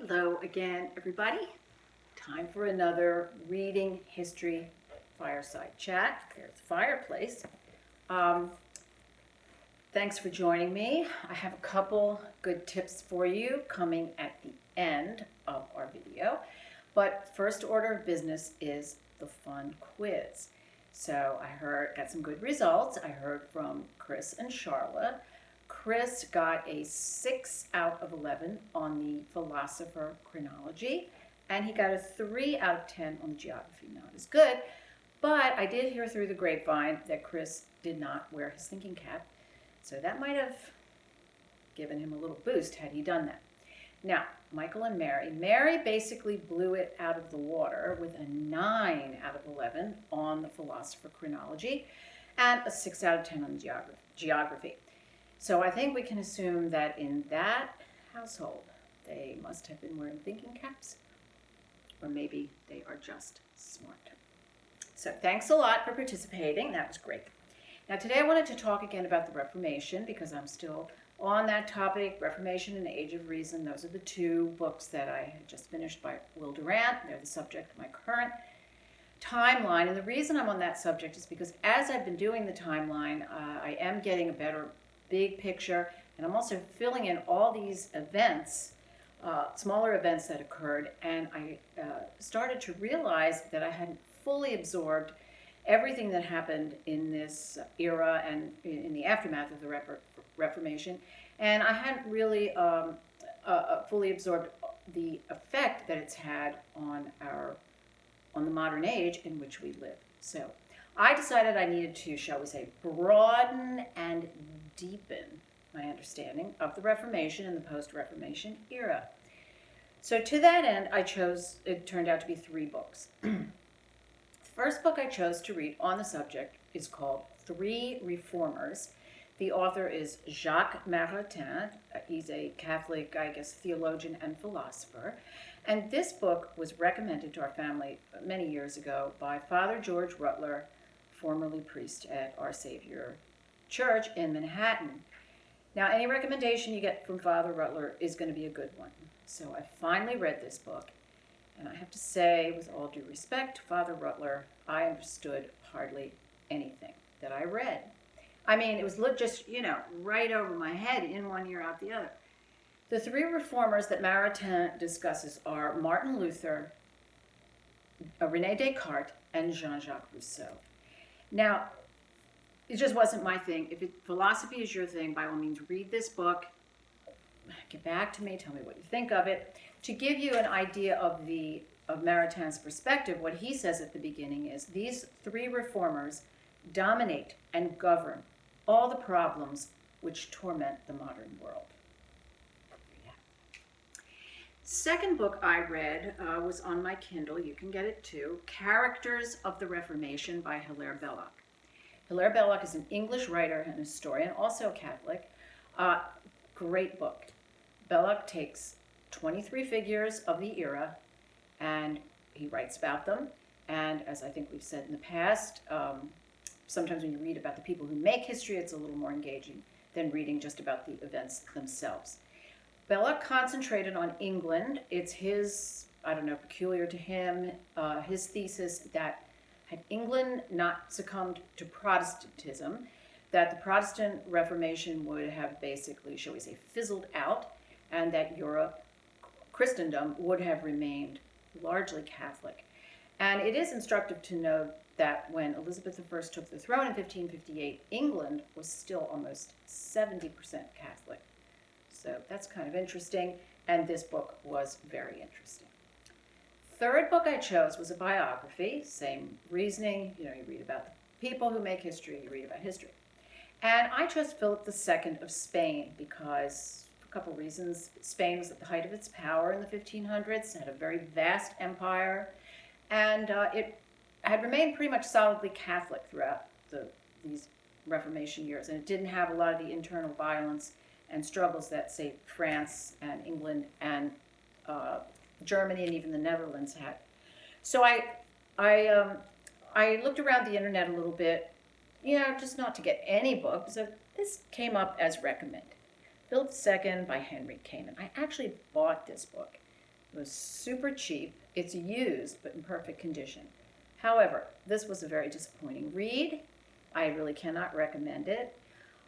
Hello again, everybody. Time for another reading history fireside chat. There's the fireplace. Um, Thanks for joining me. I have a couple good tips for you coming at the end of our video. But first order of business is the fun quiz. So got some good results. I heard from Chris and Charlotte. Chris got a 6 out of 11 on the philosopher chronology, and he got a 3 out of 10 on the geography. Not as good, but I did hear through the grapevine that Chris did not wear his thinking cap, so that might have given him a little boost had he done that. Now, Michael and Mary. Mary basically blew it out of the water with a 9 out of 11 on the philosopher chronology and a 6 out of 10 on the geography. So I think we can assume that in that household, they must have been wearing thinking caps, or maybe they are just smart. So thanks a lot for participating. That was great. Now today I wanted to talk again about the Reformation because I'm still on that topic, Reformation and Age of Reason. Those are the two books that I had just finished by Will Durant. They're the subject of my current timeline. And the reason I'm on that subject is because as I've been doing the timeline, I am getting a better big picture, and I'm also filling in all these events, smaller events that occurred, and I started to realize that I hadn't fully absorbed everything that happened in this era and in the aftermath of the Reformation, and I hadn't really fully absorbed the effect that it's had on the modern age in which we live. So I decided I needed to, shall we say, broaden and deepen my understanding of the Reformation and the post-Reformation era. So to that end, it turned out to be 3 books. The first book I chose to read on the subject is called Three Reformers. The author is Jacques Maritain. He's a Catholic, theologian and philosopher. And this book was recommended to our family many years ago by Father George Rutler, formerly priest at Our Savior Church in Manhattan. Now, any recommendation you get from Father Rutler is going to be a good one. So I finally read this book, and I have to say, with all due respect to Father Rutler, I understood hardly anything that I read. I mean, it was just, right over my head, in one ear, out the other. The 3 reformers that Maritain discusses are Martin Luther, René Descartes, and Jean-Jacques Rousseau. Now, it just wasn't my thing. If philosophy is your thing, by all means, read this book. Get back to me. Tell me what you think of it. To give you an idea of Maritain's perspective, what he says at the beginning is these 3 reformers dominate and govern all the problems which torment the modern world. Second book I read was on my Kindle. You can get it too. Characters of the Reformation by Hilaire Belloc. Hilaire Belloc is an English writer and historian, also a Catholic. Great book. Belloc takes 23 figures of the era and he writes about them. And as I think we've said in the past, sometimes when you read about the people who make history, it's a little more engaging than reading just about the events themselves. Belloc concentrated on England. It's his, peculiar to him, his thesis that had England not succumbed to Protestantism, that the Protestant Reformation would have basically, shall we say, fizzled out, and that Christendom, would have remained largely Catholic. And it is instructive to note that when Elizabeth I took the throne in 1558, England was still almost 70% Catholic. So that's kind of interesting, and this book was very interesting. Third book I chose was a biography, same reasoning. You read about the people who make history, you read about history. And I chose Philip II of Spain because, for a couple of reasons, Spain was at the height of its power in the 1500s, had a very vast empire, and it had remained pretty much solidly Catholic throughout these Reformation years, and it didn't have a lot of the internal violence and struggles that, say, France and England and Germany and even the Netherlands had. So I looked around the internet a little bit, just not to get any book. So this came up as recommended. Philip II by Henry Kamen. I actually bought this book It was super cheap. It's used, but in perfect condition. However, this was a very disappointing read. I really cannot recommend it.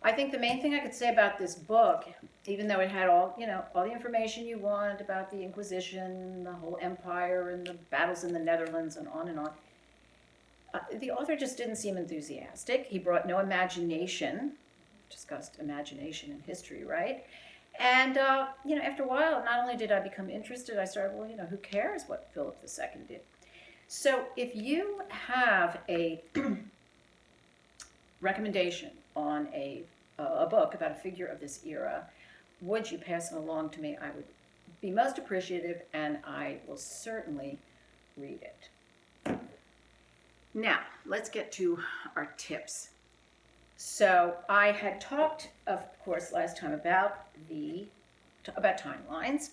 I think the main thing I could say about this book, even though it had all the information you want about the Inquisition, the whole empire, and the battles in the Netherlands, and on, the author just didn't seem enthusiastic. He brought no imagination. Discussed imagination in history, right? And after a while, not only did I become interested, I started, who cares what Philip II did? So if you have a recommendation on a book about a figure of this era, would you pass it along to me? I would be most appreciative, and I will certainly read it. Now, let's get to our tips. So I had talked, of course, last time about timelines,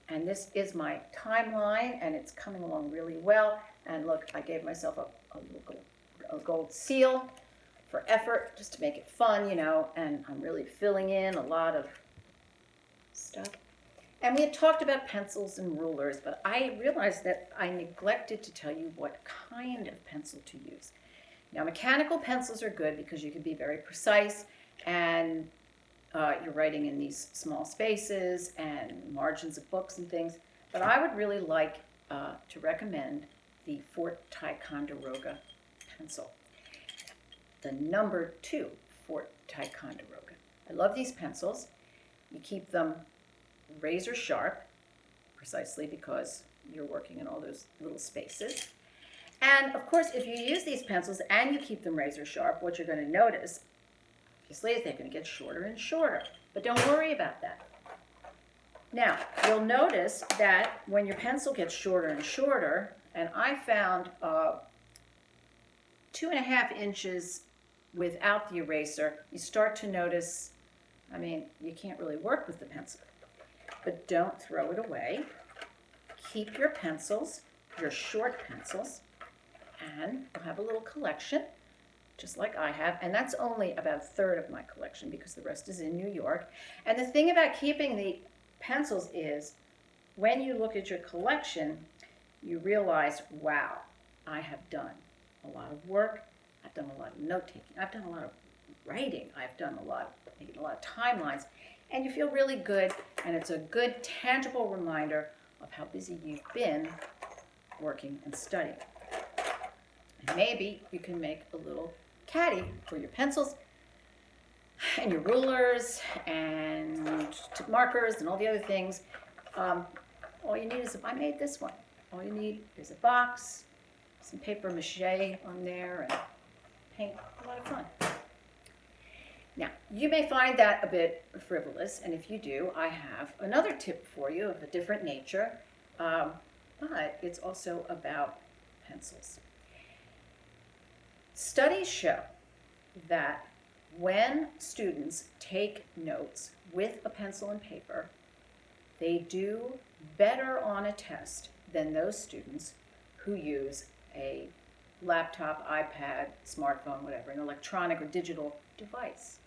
and this is my timeline, and it's coming along really well. And look, I gave myself a gold seal for effort, just to make it fun, and I'm really filling in a lot of stuff. And we had talked about pencils and rulers, but I realized that I neglected to tell you what kind of pencil to use. Now, mechanical pencils are good because you can be very precise, and you're writing in these small spaces and margins of books and things. But I would really like to recommend the Fort Ticonderoga pencil, the number 2 Fort Ticonderoga. I love these pencils. You keep them razor sharp, precisely because you're working in all those little spaces. And of course, if you use these pencils and you keep them razor sharp, what you're going to notice, obviously, is they're going to get shorter and shorter. But don't worry about that. Now, you'll notice that when your pencil gets shorter and shorter, and I found 2.5 inches without the eraser, you start to notice, you can't really work with the pencil. But don't throw it away. Keep your pencils, your short pencils, and you'll have a little collection, just like I have. And that's only about 1/3 of my collection because the rest is in New York. And the thing about keeping the pencils is when you look at your collection, you realize, wow, I have done a lot of work. I've done a lot of note-taking. I've done a lot of writing. I've done making a lot of timelines. And you feel really good, and it's a good, tangible reminder of how busy you've been working and studying. And maybe you can make a little caddy for your pencils and your rulers and markers and all the other things. All you need is, I made this one. All you need is a box, some paper mache on there, and paint. A lot of fun. Now, you may find that a bit frivolous, and if you do, I have another tip for you of a different nature, but it's also about pencils. Studies show that when students take notes with a pencil and paper, they do better on a test than those students who use a laptop, iPad, smartphone, whatever, an electronic or digital device.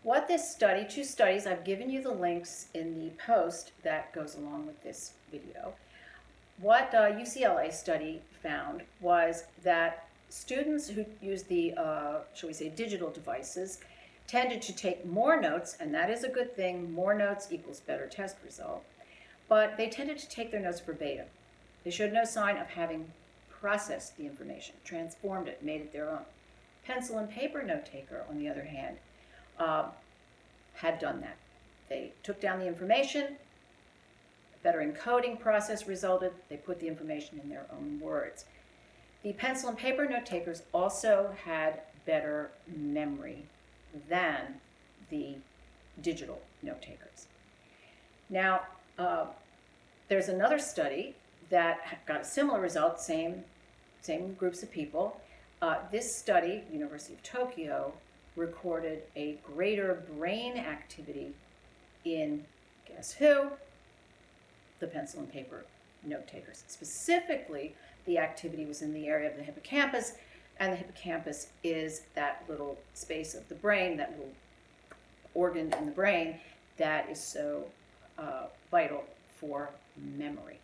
What this study, 2 studies, I've given you the links in the post that goes along with this video. What UCLA study found was that students who use the, shall we say, digital devices tended to take more notes, and that is a good thing. More notes equals better test result. But they tended to take their notes verbatim. They showed no sign of having processed the information, transformed it, made it their own. Pencil and paper note taker, on the other hand, had done that. They took down the information, a better encoding process resulted, they put the information in their own words. The pencil and paper note takers also had better memory than the digital note takers. Now, there's another study that got a similar result, same groups of people. This study, University of Tokyo, recorded a greater brain activity in, guess who? The pencil and paper note takers. Specifically, the activity was in the area of the hippocampus, and the hippocampus is that little space of the brain, that little organ in the brain that is so vital for memory.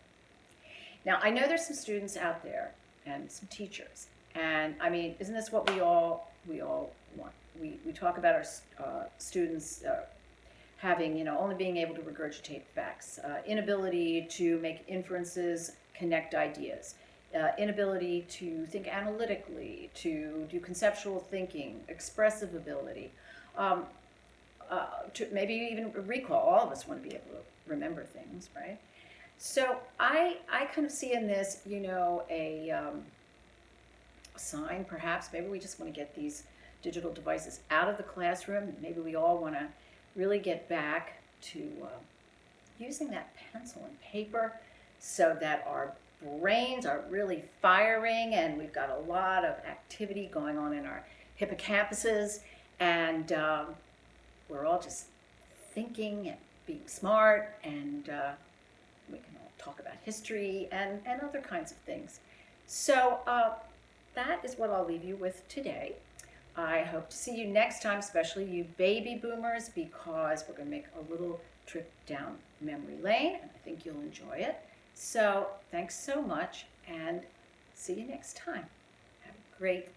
Now, I know there's some students out there and some teachers, and I mean, isn't this what we all want? We talk about our students having, only being able to regurgitate facts, inability to make inferences, connect ideas, inability to think analytically, to do conceptual thinking, expressive ability, to maybe even recall. All of us want to be able to remember things, right? So I kind of see in this, a sign perhaps. Maybe we just want to get these digital devices out of the classroom. Maybe we all want to really get back to using that pencil and paper so that our brains are really firing and we've got a lot of activity going on in our hippocampuses, and we're all just thinking and being smart, and we can all talk about history and other kinds of things. So that is what I'll leave you with today. I hope to see you next time, especially you baby boomers, because we're going to make a little trip down memory lane, and I think you'll enjoy it. So thanks so much, and see you next time. Have a great